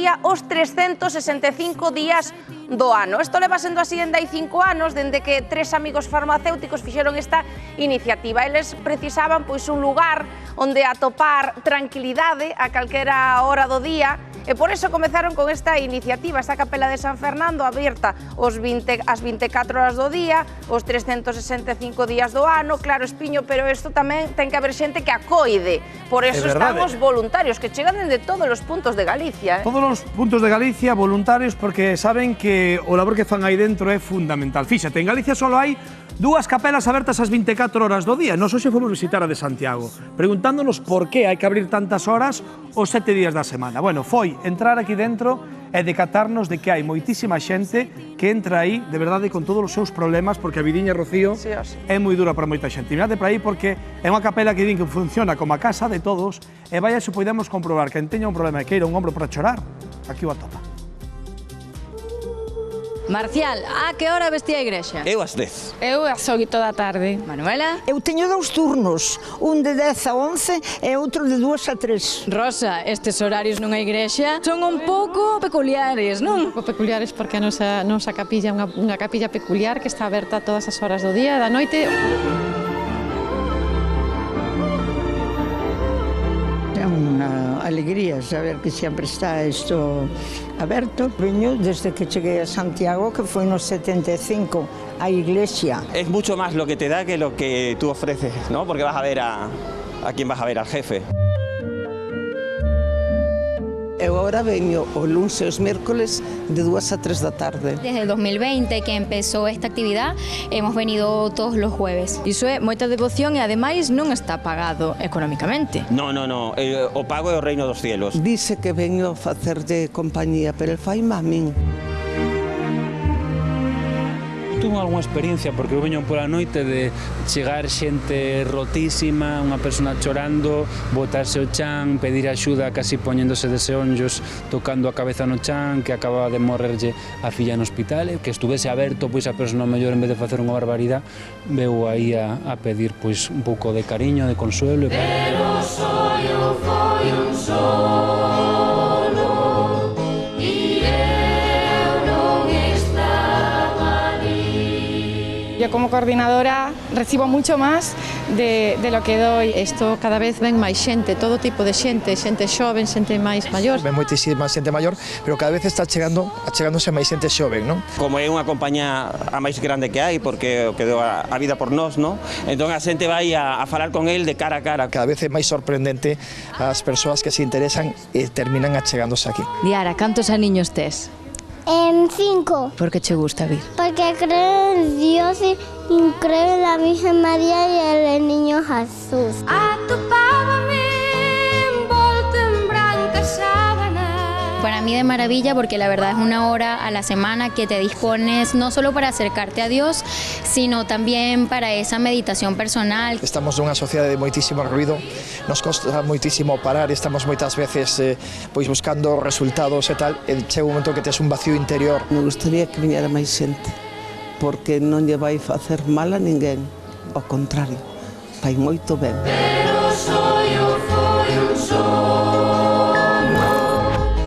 día os 365 días do ano. Isto leva sendo así en 5 anos, dende que 3 amigos farmacéuticos fixeron esta iniciativa. Eles precisaban pois un lugar onde atopar tranquilidade a calquera hora do día, e por eso comezaron con esta iniciativa, esta capela de San Fernando aberta as 24 horas do día, os 365 días do ano. Claro, Espiño, pero isto tamén ten que haber xente que acoide. Por eso están os voluntarios, que chegan dende todos os puntos de Galicia. Todos os puntos de Galicia, voluntarios, porque saben que o labor que fan aí dentro é fundamental. Fíxate, en Galicia só hai 2 capelas abertas as 24 horas do día. Nos hoxe fomos visitar a de Santiago, preguntándonos por que hai que abrir tantas horas os 7 días da semana. Bueno, foi entrar aquí dentro e decatarnos de que hai moitísima xente que entra aí, de verdade, con todos os seus problemas, porque a vidiña, Rocío, é moi dura para moita xente. Mirade para aí porque é unha capela que din que funciona como a casa de todos, e vaya se podemos comprobar que teña un problema e queira un ombro para chorar, aquí o atopa. Marcial, a que hora vestía a igrexa? Eu ás 10. Eu ás 8 da tarde. Manuela? Eu teño 2 turnos, un de 10 a 11 e outro de 2 a 3. Rosa, estes horarios nunha igrexa son un pouco peculiares, non? Un pouco peculiares porque a nosa capilla é unha capilla peculiar que está aberta a todas as horas do día e da noite. É unha alegría saber que sempre está isto aberto. Veño desde que cheguei a Santiago, que foi no 75, a iglesia. Es mucho más lo que te da que lo que tú ofreces, ¿no? Porque vas a ver a quién vas a ver, al jefe. Eu agora veño o luns e os mércoles de 2 a 3 da tarde. Desde el 2020 que empezó esta actividad, hemos venido todos los jueves. Iso é moita devoción e ademais non está pagado económicamente. No, o pago é o reino dos cielos. Dice que veño a facer de compañía, pero el fai a min. Tuve algunha experiencia porque eu veño pola noite de chegar xente rotísima, unha persona chorando, botarse o chan, pedir axuda casi poñéndose de xeonllos, tocando a cabeza no chan, que acababa de morrerlle a filla no hospital, que estuvese aberto, pois a persona mellor en vez de facer unha barbaridade, veu aí a pedir pois un pouco de cariño, de consuelo. Pero soio foi un solo e eu non estaba ali. Yo como coordinadora recibo mucho más de lo que doy. Isto cada vez ven máis xente, todo tipo de xente, xente xoven, xente máis maior. Ven moitísima xente maior, pero cada vez está chegándose máis xente xoven, non? Como é unha compañía a máis grande que hai, porque o que deu a vida por nós, non? Entón a xente vai a falar con el de cara a cara. Cada vez é máis sorprendente as persoas que se interesan e terminan achegándose aquí. Diara, cantos aniños tes? 5. Por que che gusta vir? Porque creo en Dios y creo en la Virgen María y en el Niño Jesús. Atopábame envolto en branca sábana. Para mí de maravilla porque la verdad es una hora a la semana que te dispones no solo para acercarte a Dios, sino también para esa meditación personal. Estamos nunha sociedade de moitísimo ruido, nos costa moitísimo parar, estamos moitas veces pois buscando resultados e tal, e chega un momento que tes un vacío interior. Me gustaría que viñera máis xente, porque non lle vai facer mal a ninguén, ao contrario, fai moito ben.